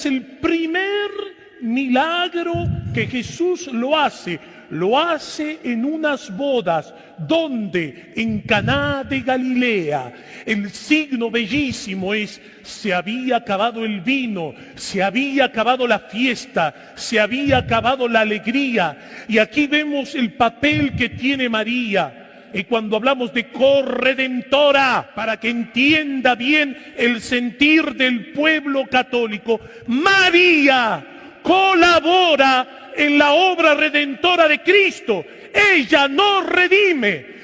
el primer milagro que Jesús lo hace en unas bodas donde en Caná de Galilea el signo bellísimo es: se había acabado el vino, se había acabado la fiesta, se había acabado la alegría. Y aquí vemos el papel que tiene María. Y cuando hablamos de corredentora, para que entienda bien el sentir del pueblo católico, María colabora en la obra redentora de Cristo. Ella no redime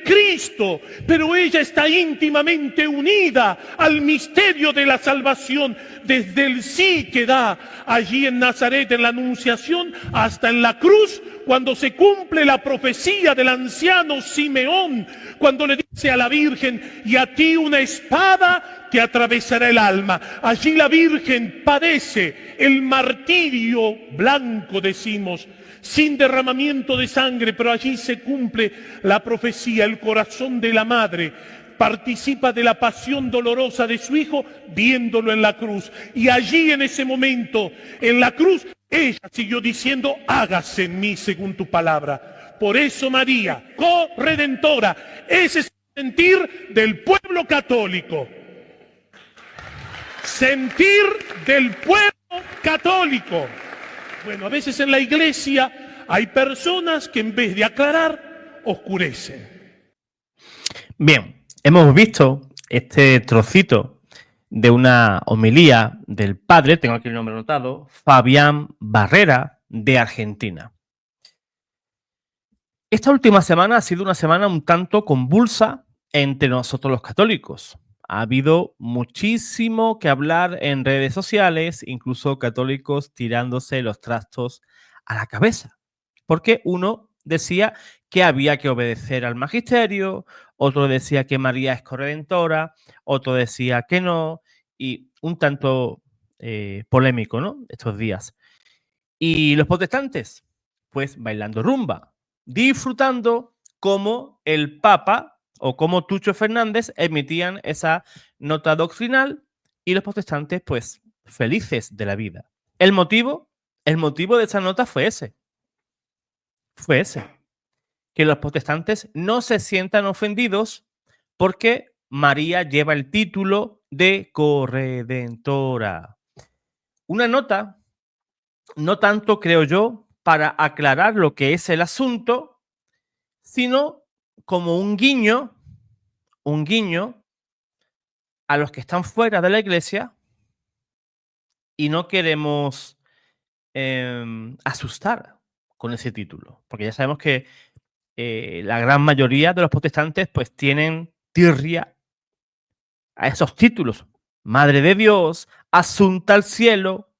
Cristo, pero ella está íntimamente unida al misterio de la salvación, desde el sí que da allí en Nazaret en la Anunciación hasta en la cruz, cuando se cumple la profecía del anciano Simeón, cuando le dice a la Virgen: y a ti una espada te atravesará el alma. Allí la Virgen padece el martirio blanco, decimos, sin derramamiento de sangre, pero allí se cumple la profecía. El corazón de la madre participa de la pasión dolorosa de su hijo viéndolo en la cruz. Y allí, en ese momento, en la cruz, ella siguió diciendo: hágase en mí según tu palabra. Por eso María, corredentora, ese es el sentir del pueblo católico. Sentir del pueblo católico. Bueno, a veces en la iglesia hay personas que en vez de aclarar, oscurecen. Bien, hemos visto este trocito de una homilía del padre, tengo aquí el nombre anotado, Fabián Barrera, de Argentina. Esta última semana ha sido una semana un tanto convulsa entre nosotros los católicos. Ha habido muchísimo que hablar en redes sociales, incluso católicos tirándose los trastos a la cabeza. Porque uno decía que había que obedecer al magisterio, otro decía que María es corredentora, otro decía que no, y un tanto polémico, ¿no? Estos días. Y los protestantes, pues bailando rumba, disfrutando como el Papa o como Tucho Fernández emitían esa nota doctrinal, y los protestantes, pues, felices de la vida. El motivo de esa nota fue ese, que los protestantes no se sientan ofendidos porque María lleva el título de corredentora. Una nota, no tanto, creo yo, para aclarar lo que es el asunto, sino como un guiño a los que están fuera de la iglesia, y no queremos asustar con ese título, porque ya sabemos que la gran mayoría de los protestantes pues tienen tirria a esos títulos: Madre de Dios, Asunta al cielo.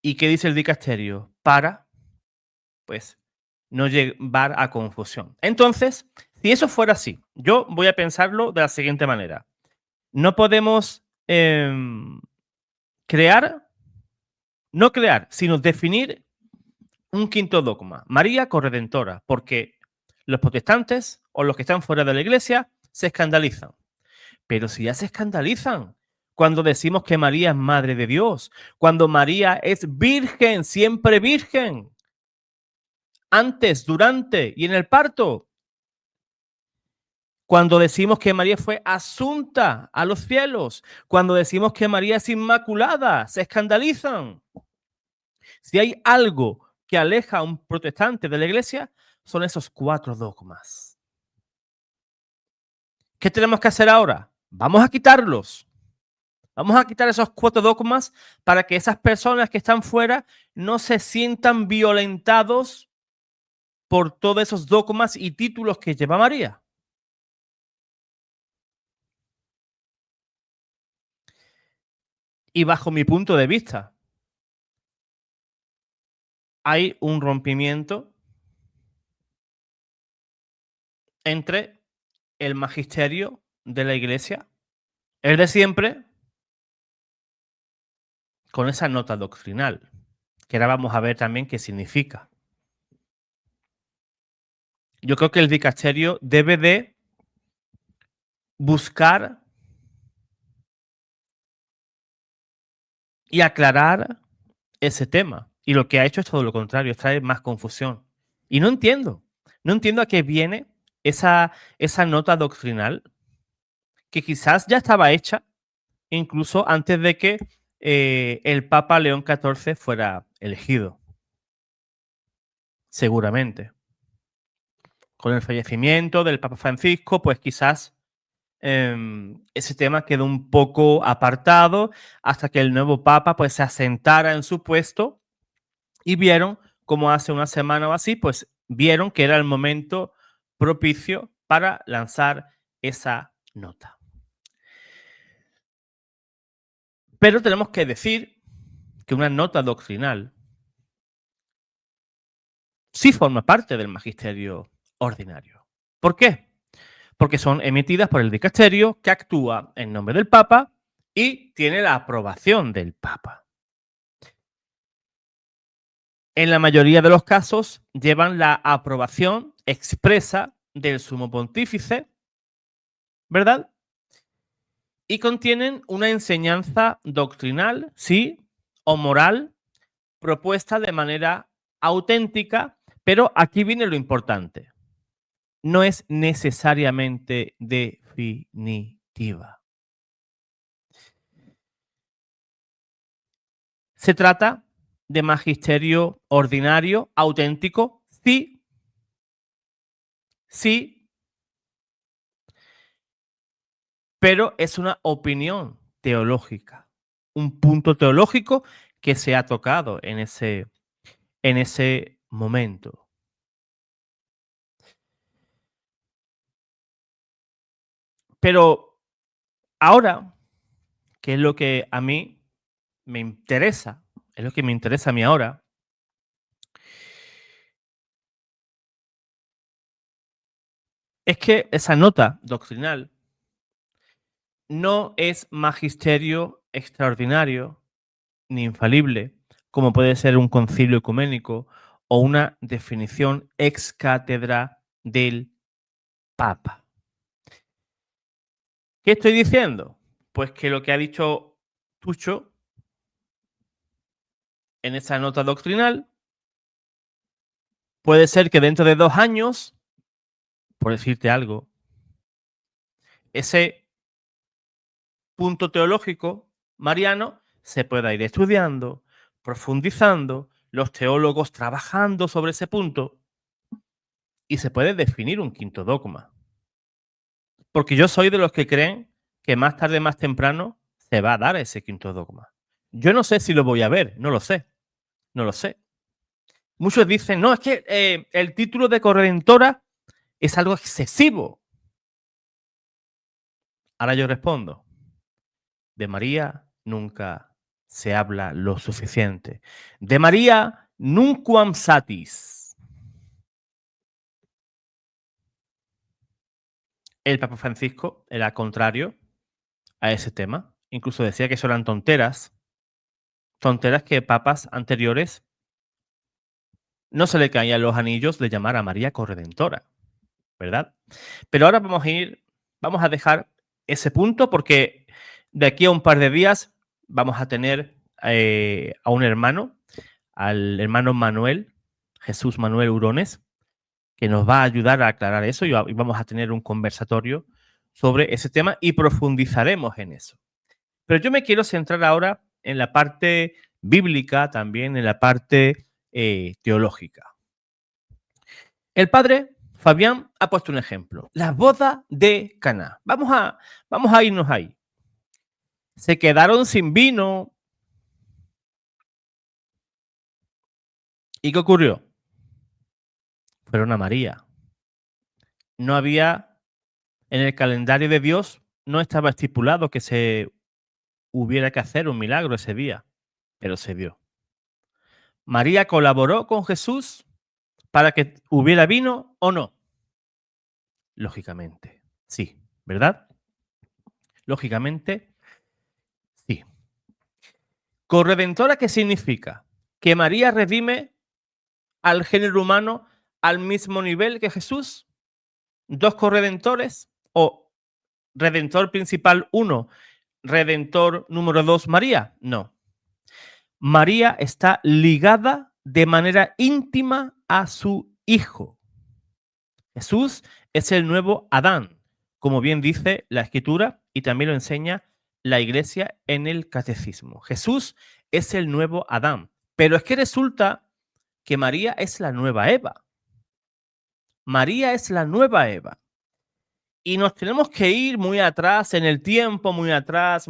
¿Y qué dice el dicasterio? Para, pues, no llevar a confusión. Entonces, si eso fuera así, yo voy a pensarlo de la siguiente manera. No podemos no crear, sino definir un quinto dogma: María corredentora, porque los protestantes o los que están fuera de la iglesia se escandalizan. Pero si ya se escandalizan cuando decimos que María es Madre de Dios, cuando María es virgen, siempre virgen, antes, durante y en el parto, cuando decimos que María fue asunta a los cielos, cuando decimos que María es inmaculada, se escandalizan. Si hay algo que aleja a un protestante de la iglesia, son esos 4 dogmas. ¿Qué tenemos que hacer ahora? Vamos a quitarlos. Vamos a quitar esos 4 dogmas para que esas personas que están fuera no se sientan violentados por todos esos dogmas y títulos que lleva María. Y bajo mi punto de vista, hay un rompimiento entre el magisterio de la iglesia, el de siempre, con esa nota doctrinal, que ahora vamos a ver también qué significa. Yo creo que el dicasterio debe de buscar y aclarar ese tema. Y lo que ha hecho es todo lo contrario, es traer más confusión. Y no entiendo a qué viene esa nota doctrinal que quizás ya estaba hecha incluso antes de que el Papa León XIV fuera elegido. Seguramente. Con el fallecimiento del Papa Francisco, pues quizás ese tema quedó un poco apartado hasta que el nuevo Papa pues se asentara en su puesto y vieron como hace una semana o así, pues vieron que era el momento propicio para lanzar esa nota. Pero tenemos que decir que una nota doctrinal sí forma parte del magisterio ordinario. ¿Por qué? Porque son emitidas por el dicasterio que actúa en nombre del Papa y tiene la aprobación del Papa. En la mayoría de los casos llevan la aprobación expresa del sumo pontífice, ¿verdad? Y contienen una enseñanza doctrinal, sí, o moral, propuesta de manera auténtica, pero aquí viene lo importante. No es necesariamente definitiva. Se trata de magisterio ordinario, auténtico, sí, pero es una opinión teológica, un punto teológico que se ha tocado en ese momento. Pero ahora, que es lo que a mí me interesa, es lo que me interesa a mí ahora, es que esa nota doctrinal no es magisterio extraordinario ni infalible, como puede ser un concilio ecuménico o una definición ex cátedra del Papa. ¿Qué estoy diciendo? Pues que lo que ha dicho Tucho en esa nota doctrinal puede ser que dentro de 2 años, por decirte algo, ese punto teológico mariano se pueda ir estudiando, profundizando, los teólogos trabajando sobre ese punto y se puede definir un quinto dogma. Porque yo soy de los que creen que más tarde, más temprano, se va a dar ese quinto dogma. Yo no sé si lo voy a ver, no lo sé, no lo sé. Muchos dicen, no, es que el título de corredentora es algo excesivo. Ahora yo respondo, de María nunca se habla lo suficiente. De María nunquam satis. El Papa Francisco era contrario a ese tema. Incluso decía que eso eran tonteras que papas anteriores no se le caían los anillos de llamar a María corredentora, ¿verdad? Pero ahora vamos a dejar ese punto porque de aquí a un par de días vamos a tener a un hermano, al hermano Manuel, Jesús Manuel Urones, que nos va a ayudar a aclarar eso y vamos a tener un conversatorio sobre ese tema y profundizaremos en eso. Pero yo me quiero centrar ahora en la parte bíblica, también en la parte teológica. El padre Fabián ha puesto un ejemplo, la boda de Caná. Vamos a irnos ahí. Se quedaron sin vino. ¿Y qué ocurrió? Fueron a María. No había, en el calendario de Dios, no estaba estipulado que se hubiera que hacer un milagro ese día, pero se dio. María colaboró con Jesús para que hubiera vino o no. Lógicamente, sí, ¿verdad? Lógicamente, sí. ¿Corredentora qué significa? Que María redime al género humano al mismo nivel que Jesús. ¿Dos corredentores? ¿O redentor principal 1, redentor número 2 María? No. María está ligada de manera íntima a su Hijo. Jesús es el nuevo Adán, como bien dice la Escritura y también lo enseña la Iglesia en el Catecismo. Jesús es el nuevo Adán, pero es que resulta que María es la nueva Eva. María es la nueva Eva. Y nos tenemos que ir muy atrás en el tiempo, muy atrás,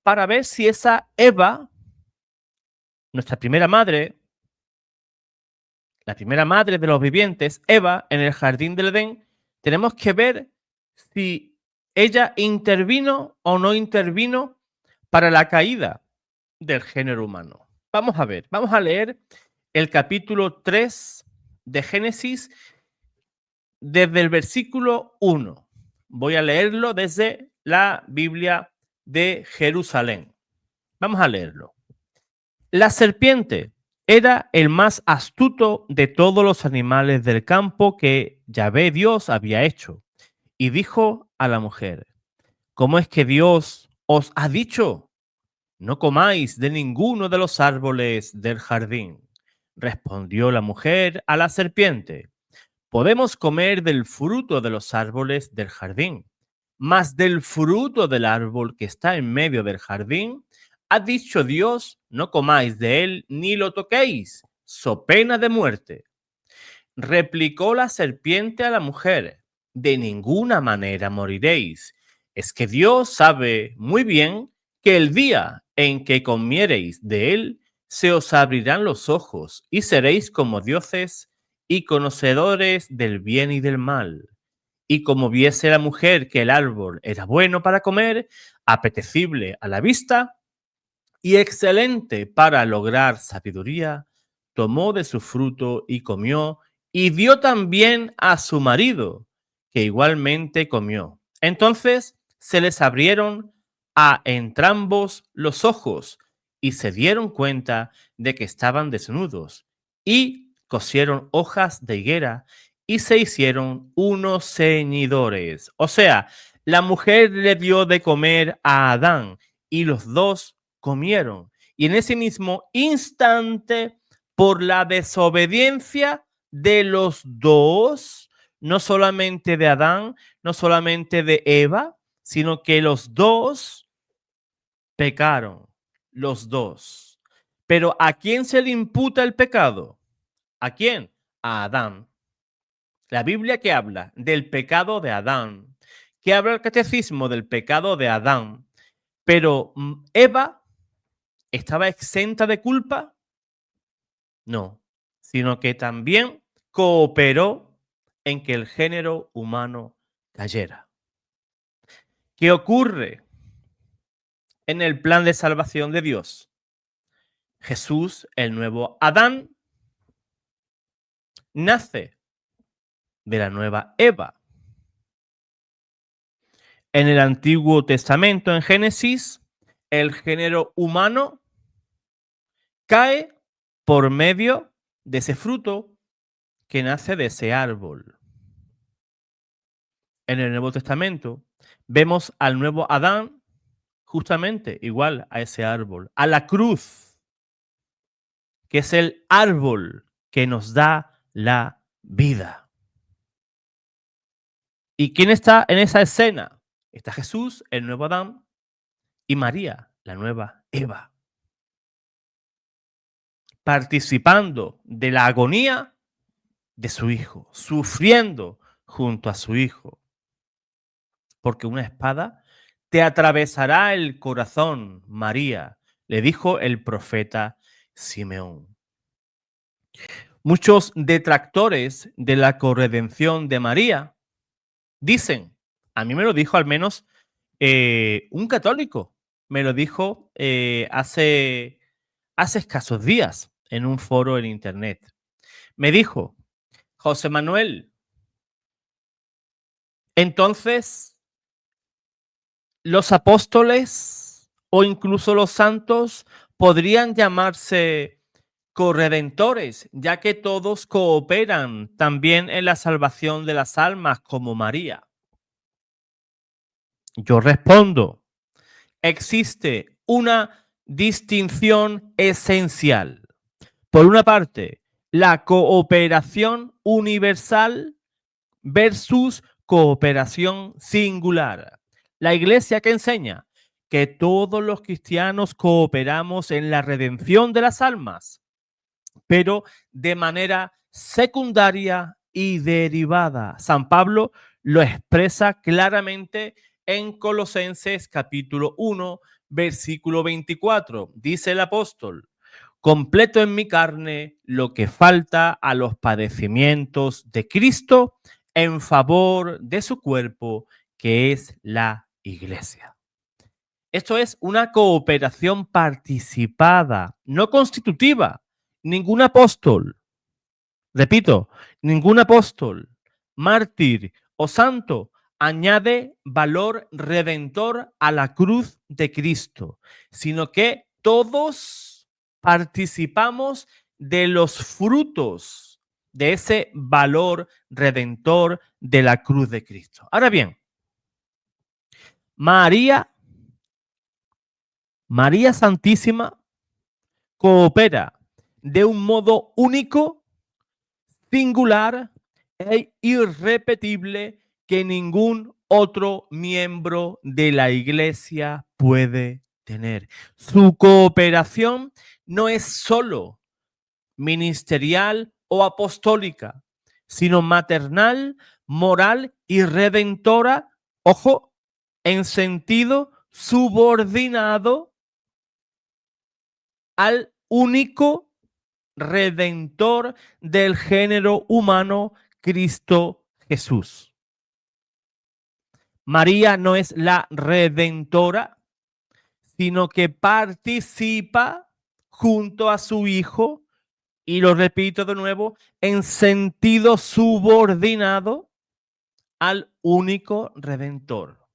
para ver si esa Eva, nuestra primera madre, la primera madre de los vivientes, Eva, en el jardín del Edén, tenemos que ver si ella intervino o no intervino para la caída del género humano. Vamos a ver, vamos a leer el capítulo 3 de Génesis desde el versículo 1. Voy a leerlo desde la Biblia de Jerusalén. Vamos a leerlo. La serpiente era el más astuto de todos los animales del campo que Yahvé Dios había hecho. Y dijo a la mujer, ¿cómo es que Dios os ha dicho? No comáis de ninguno de los árboles del jardín. Respondió la mujer a la serpiente, podemos comer del fruto de los árboles del jardín, mas del fruto del árbol que está en medio del jardín, ha dicho Dios, no comáis de él ni lo toquéis, so pena de muerte. Replicó la serpiente a la mujer, de ninguna manera moriréis. Es que Dios sabe muy bien que el día en que comiereis de él, se os abrirán los ojos y seréis como dioses y conocedores del bien y del mal. Y como viese la mujer que el árbol era bueno para comer, apetecible a la vista y excelente para lograr sabiduría, tomó de su fruto y comió, y dio también a su marido, que igualmente comió. Entonces se les abrieron a entrambos los ojos y se dieron cuenta de que estaban desnudos y cosieron hojas de higuera y se hicieron unos ceñidores. O sea, la mujer le dio de comer a Adán y los dos comieron. Y en ese mismo instante, por la desobediencia de los dos, no solamente de Adán, no solamente de Eva, sino que los dos pecaron, los dos. Pero ¿a quién se le imputa el pecado? ¿A quién? A Adán. La Biblia que habla del pecado de Adán, que habla el catecismo del pecado de Adán, pero Eva ¿estaba exenta de culpa? No, sino que también cooperó en que el género humano cayera. ¿Qué ocurre en el plan de salvación de Dios? Jesús, el nuevo Adán, nace de la nueva Eva. En el Antiguo Testamento, en Génesis, el género humano cae por medio de ese fruto que nace de ese árbol. En el Nuevo Testamento vemos al nuevo Adán justamente igual a ese árbol, a la cruz, que es el árbol que nos da la vida. ¿Y quién está en esa escena? Está Jesús, el nuevo Adán, y María, la nueva Eva, participando de la agonía de su hijo, sufriendo junto a su hijo, porque una espada te atravesará el corazón, María, le dijo el profeta Simeón. Muchos detractores de la corredención de María dicen, a mí me lo dijo al menos un católico, me lo dijo hace escasos días en un foro en internet. Me dijo, José Manuel, entonces los apóstoles o incluso los santos podrían llamarse corredentores, ya que todos cooperan también en la salvación de las almas como María. Yo respondo, existe una distinción esencial. Por una parte, la cooperación universal versus cooperación singular. La Iglesia que enseña que todos los cristianos cooperamos en la redención de las almas, pero de manera secundaria y derivada. San Pablo lo expresa claramente en Colosenses capítulo 1, versículo 24. Dice el apóstol: completo en mi carne lo que falta a los padecimientos de Cristo en favor de su cuerpo, que es la Iglesia. Esto es una cooperación participada, no constitutiva. Ningún apóstol, repito, ningún apóstol, mártir o santo añade valor redentor a la cruz de Cristo, sino que todos participamos de los frutos de ese valor redentor de la cruz de Cristo. Ahora bien, María Santísima coopera de un modo único, singular e irrepetible que ningún otro miembro de la Iglesia puede tener. Su cooperación no es solo ministerial o apostólica, sino maternal, moral y redentora, ojo, en sentido subordinado al único redentor del género humano, Cristo Jesús. María no es la redentora, sino que participa junto a su Hijo, y lo repito de nuevo, en sentido subordinado al único redentor.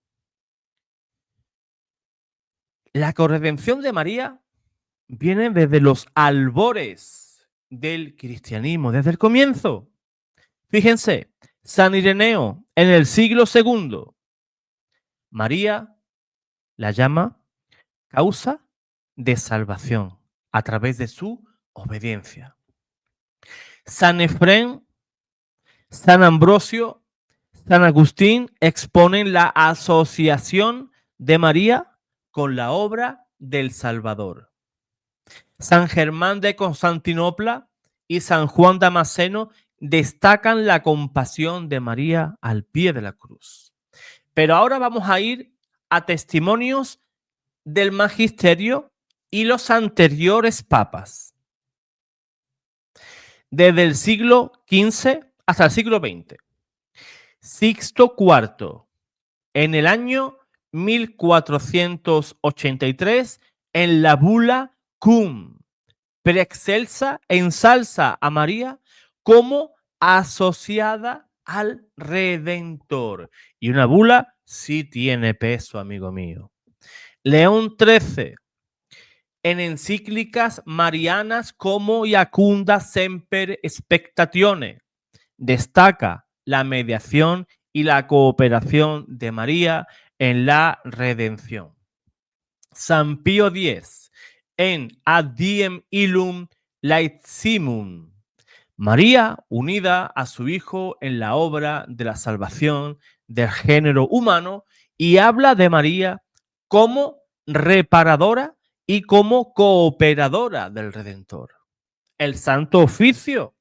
La corredención de María viene desde los albores del cristianismo, desde el comienzo. Fíjense, San Ireneo en el siglo II, María la llama causa de salvación a través de su obediencia. San Efrén, San Ambrosio, San Agustín exponen la asociación de María con la obra del Salvador. San Germán de Constantinopla y San Juan Damasceno destacan la compasión de María al pie de la cruz. Pero ahora vamos a ir a testimonios del magisterio y los anteriores papas. Desde el siglo XV hasta el siglo XX. Sixto IV, en el año 1483, en la bula Cum Preexcelsa, ensalza a María como asociada al Redentor. Y una bula sí tiene peso, amigo mío. León XIII, en encíclicas marianas como Iacunda Semper Spectatione, destaca la mediación y la cooperación de María en la redención. San Pío X, en Ad Diem Illum Laetsimum, María unida a su Hijo en la obra de la salvación del género humano, y habla de María como reparadora y como cooperadora del Redentor. El Santo Oficio,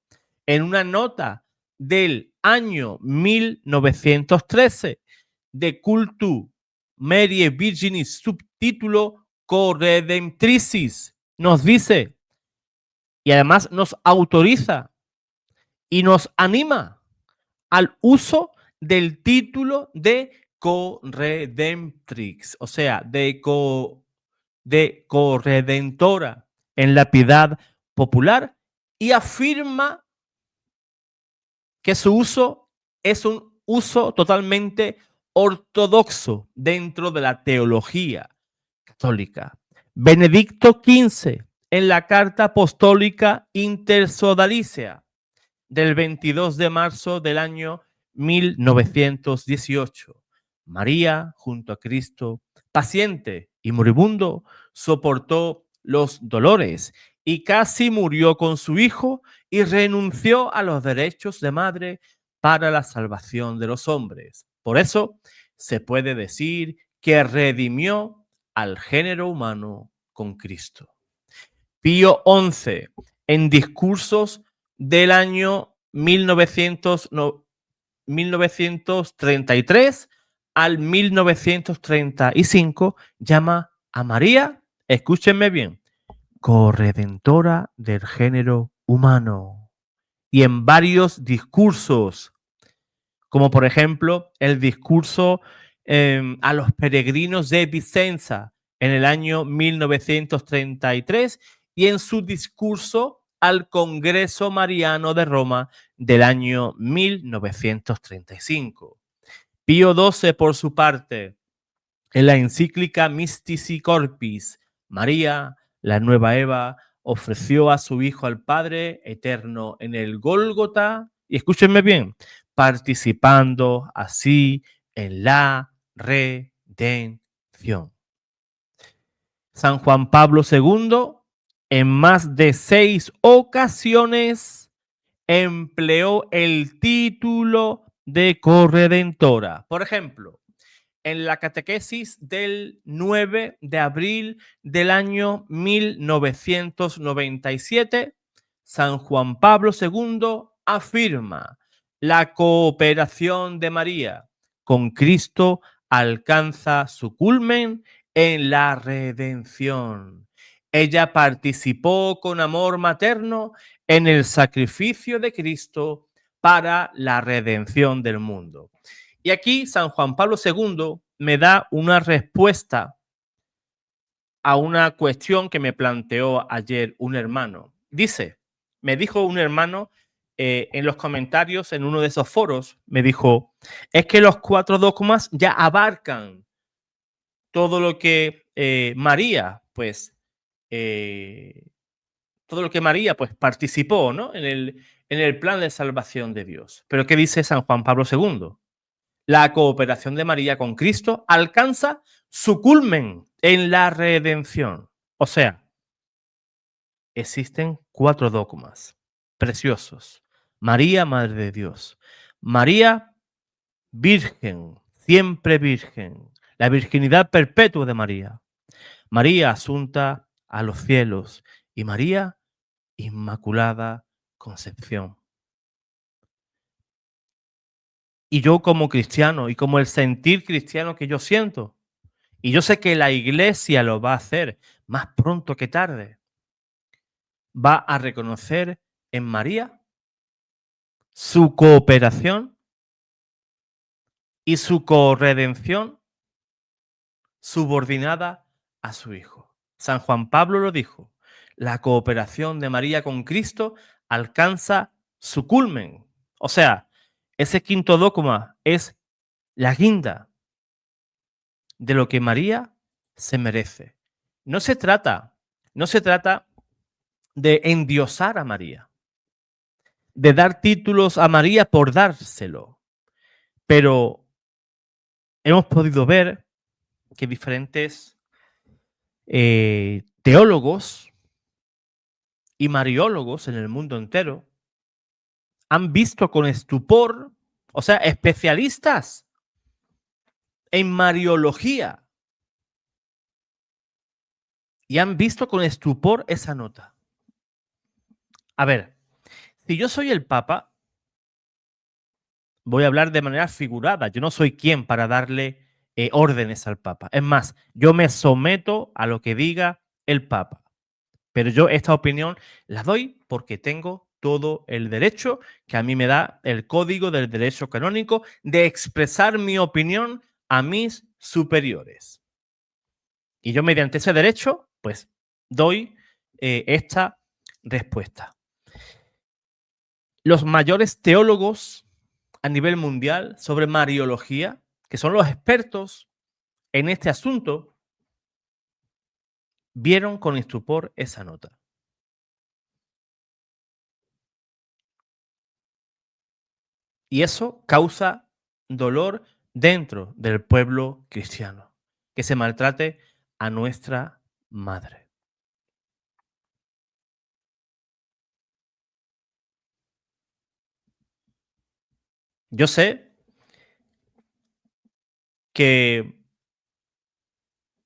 en una nota del año 1913 de Cultu Mariae Virginis, subtítulo Corredemptricis, nos dice, y además nos autoriza y nos anima al uso del título de Corredemptrix, o sea, de corredentora en la piedad popular, y afirma que su uso es un uso totalmente ortodoxo dentro de la teología católica. Benedicto XV, en la Carta Apostólica Intersodalicia del 22 de marzo del año 1918. María, junto a Cristo, paciente y moribundo, soportó los dolores y casi murió con su hijo y renunció a los derechos de madre para la salvación de los hombres. Por eso se puede decir que redimió al género humano con Cristo. Pío XI, en discursos del año 1933 al 1935, llama a María, escúchenme bien, corredentora del género humano. Y en varios discursos, como por ejemplo el discurso a los peregrinos de Vicenza en el año 1933 y en su discurso al Congreso Mariano de Roma del año 1935. Pío XII, por su parte, en la encíclica Mystici Corpus, María, la nueva Eva, ofreció a su Hijo al Padre eterno en el Gólgota, y escúchenme bien, participando así en la redención. San Juan Pablo II, en más de 6 ocasiones, empleó el título de corredentora. Por ejemplo, en la catequesis del 9 de abril del año 1997, San Juan Pablo II afirma: la cooperación de María con Cristo alcanza su culmen en la redención. Ella participó con amor materno en el sacrificio de Cristo para la redención del mundo. Y aquí San Juan Pablo II me da una respuesta a una cuestión que me planteó ayer un hermano. Me dijo un hermano en los comentarios en uno de esos foros, me dijo, es que los 4 dogmas ya abarcan todo lo que María, pues, todo lo que María, pues, participó, ¿no? En el plan de salvación de Dios. Pero ¿qué dice San Juan Pablo II? La cooperación de María con Cristo alcanza su culmen en la redención. O sea, existen 4 dogmas preciosos. María, Madre de Dios. María, Virgen, siempre Virgen. La virginidad perpetua de María. María, asunta a los cielos. Y María, Inmaculada Concepción. Y yo como cristiano y como el sentir cristiano que yo siento, y yo sé que la iglesia lo va a hacer más pronto que tarde, va a reconocer en María su cooperación y su corredención subordinada a su Hijo. San Juan Pablo lo dijo, la cooperación de María con Cristo alcanza su culmen. O sea, ese quinto dogma es la guinda de lo que María se merece. No se trata, no se trata de endiosar a María, de dar títulos a María por dárselo, pero hemos podido ver que diferentes teólogos y mariólogos en el mundo entero han visto con estupor, o sea, especialistas en mariología, y han visto con estupor esa nota. A ver, si yo soy el Papa, voy a hablar de manera figurada. Yo no soy quien para darle órdenes al Papa. Es más, yo me someto a lo que diga el Papa. Pero yo esta opinión la doy porque tengo todo el derecho que a mí me da el Código del Derecho Canónico de expresar mi opinión a mis superiores. Y yo mediante ese derecho, pues, doy esta respuesta. Los mayores teólogos a nivel mundial sobre mariología, que son los expertos en este asunto, vieron con estupor esa nota. Y eso causa dolor dentro del pueblo cristiano, que se maltrate a nuestra madre. Yo sé que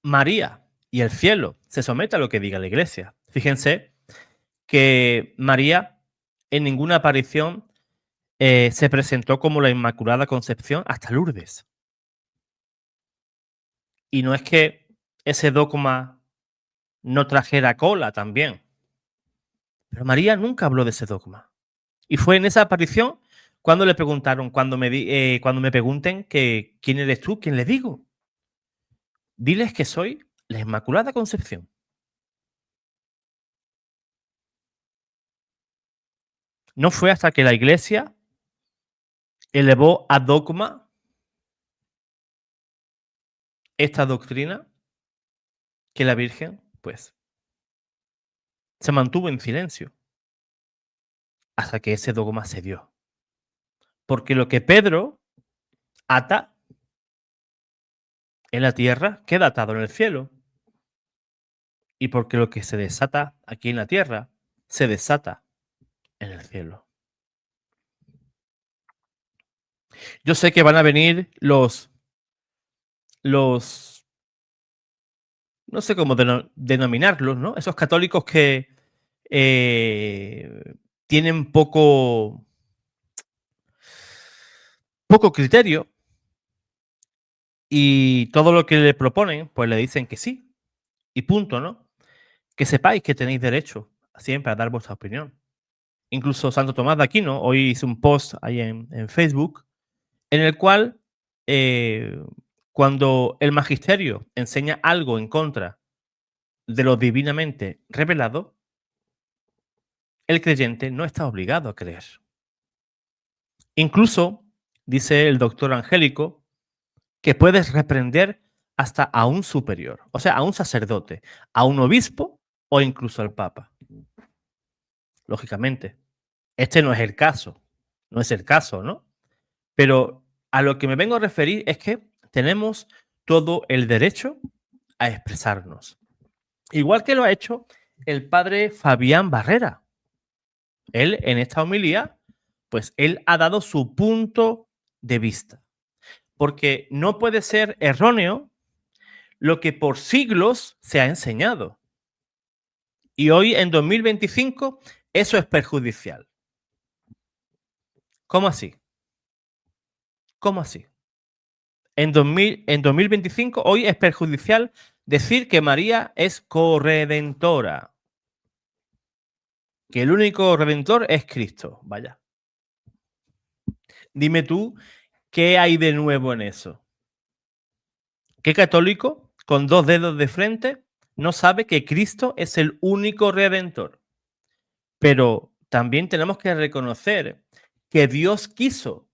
María y el cielo se someten a lo que diga la iglesia. Fíjense que María en ninguna aparición se presentó como la Inmaculada Concepción hasta Lourdes. Y no es que ese dogma no trajera cola también, pero María nunca habló de ese dogma. Y fue en esa aparición cuando le preguntaron, cuando me pregunten que quién eres tú, quién les digo. Diles que soy la Inmaculada Concepción. No fue hasta que la iglesia elevó a dogma esta doctrina que la Virgen, pues, se mantuvo en silencio hasta que ese dogma se dio. Porque lo que Pedro ata en la tierra queda atado en el cielo. Y porque lo que se desata aquí en la tierra se desata en el cielo. Yo sé que van a venir los no sé cómo denominarlos, ¿no? Esos católicos que tienen poco criterio y todo lo que le proponen, pues le dicen que sí y punto, ¿no? Que sepáis que tenéis derecho siempre a dar vuestra opinión. Incluso Santo Tomás de Aquino, hoy hice un post ahí en Facebook, en el cual cuando el magisterio enseña algo en contra de lo divinamente revelado, el creyente no está obligado a creer. Incluso, dice el doctor Angélico, que puedes reprender hasta a un superior, o sea, a un sacerdote, a un obispo o incluso al papa. Lógicamente, este no es el caso, no es el caso, ¿no? Pero a lo que me vengo a referir es que tenemos todo el derecho a expresarnos. Igual que lo ha hecho el padre Fabián Barrera. Él, en esta homilía, pues él ha dado su punto de vista. Porque no puede ser erróneo lo que por siglos se ha enseñado. Y hoy, en 2025, eso es perjudicial. ¿Cómo así? ¿Cómo así? En 2025, hoy es perjudicial decir que María es corredentora. Que el único redentor es Cristo. Vaya. Dime tú, ¿qué hay de nuevo en eso? ¿Qué católico con dos dedos de frente no sabe que Cristo es el único redentor? Pero también tenemos que reconocer que Dios quiso,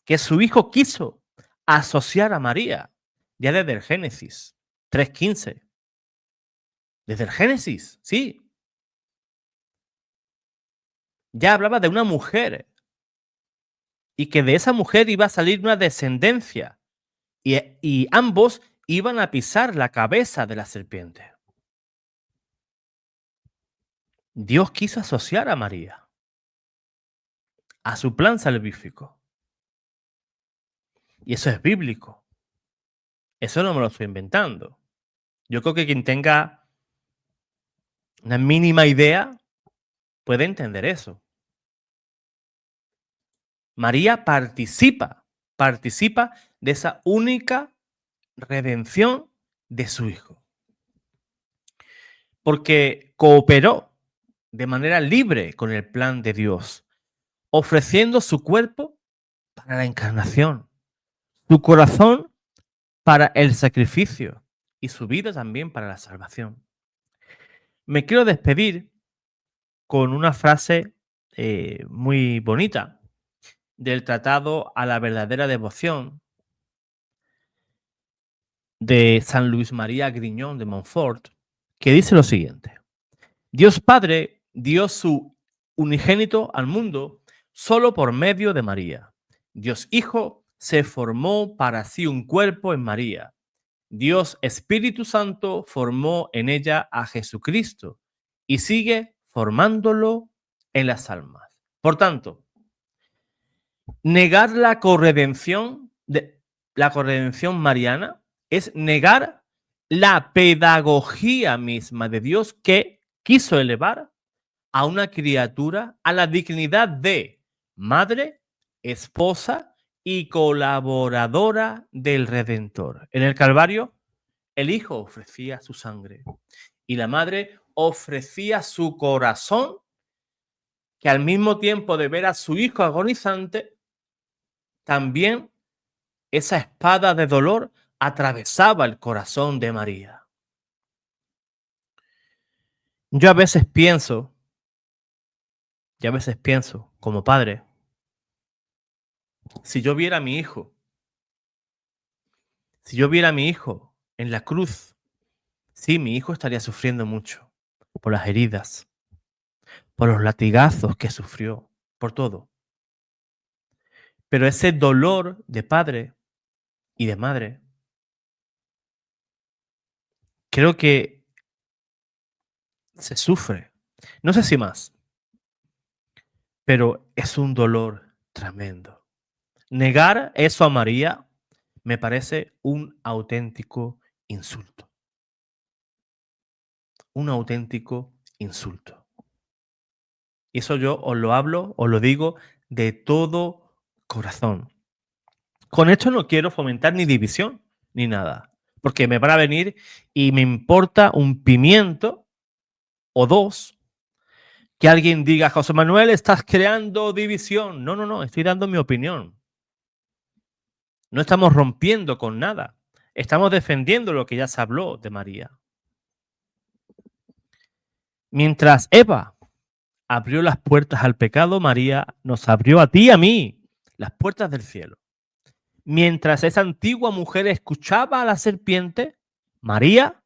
que su Hijo quiso asociar a María ya desde el Génesis 3:15. Desde el Génesis, sí. Ya hablaba de una mujer y que de esa mujer iba a salir una descendencia y ambos iban a pisar la cabeza de la serpiente. Dios quiso asociar a María a su plan salvífico. Y eso es bíblico. Eso no me lo estoy inventando. Yo creo que quien tenga una mínima idea puede entender eso. María participa de esa única redención de su Hijo. Porque cooperó de manera libre con el plan de Dios, ofreciendo su cuerpo para la encarnación, su corazón para el sacrificio y su vida también para la salvación. Me quiero despedir con una frase muy bonita del Tratado a la verdadera devoción de San Luis María Griñón de Montfort, que dice lo siguiente: Dios Padre dio su unigénito al mundo solo por medio de María. Dios Hijo se formó para sí un cuerpo en María. Dios Espíritu Santo formó en ella a Jesucristo y sigue formándolo en las almas. Por tanto, Negar la corredención, la corredención mariana es negar la pedagogía misma de Dios que quiso elevar a una criatura a la dignidad de madre, esposa y colaboradora del Redentor. En el Calvario, el Hijo ofrecía su sangre y la madre ofrecía su corazón, que al mismo tiempo de ver a su hijo agonizante, también esa espada de dolor atravesaba el corazón de María. Yo a veces pienso, como padre, si yo viera a mi hijo, en la cruz, sí, mi hijo estaría sufriendo mucho por las heridas, por los latigazos que sufrió, por todo. Pero ese dolor de padre y de madre, creo que se sufre. No sé si más, pero es un dolor tremendo. Negar eso a María me parece un auténtico insulto. Un auténtico insulto. Y eso yo os lo hablo, os lo digo de todo corazón. Con esto no quiero fomentar ni división ni nada, porque me van a venir y me importa un pimiento o dos que alguien diga, José Manuel, estás creando división. No, no, no, estoy dando mi opinión. No estamos rompiendo con nada. Estamos defendiendo lo que ya se habló de María. Mientras Eva abrió las puertas al pecado, María nos abrió a ti y a mí las puertas del cielo. Mientras esa antigua mujer escuchaba a la serpiente, María,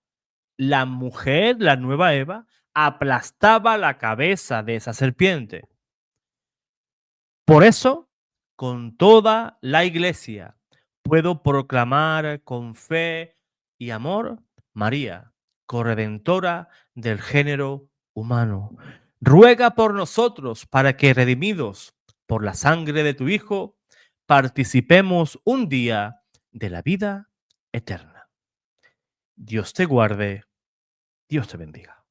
la mujer, la nueva Eva, aplastaba la cabeza de esa serpiente. Por eso, con toda la iglesia, puedo proclamar con fe y amor, María, corredentora del género humano. Ruega por nosotros para que, redimidos por la sangre de tu Hijo, participemos un día de la vida eterna. Dios te guarde, Dios te bendiga.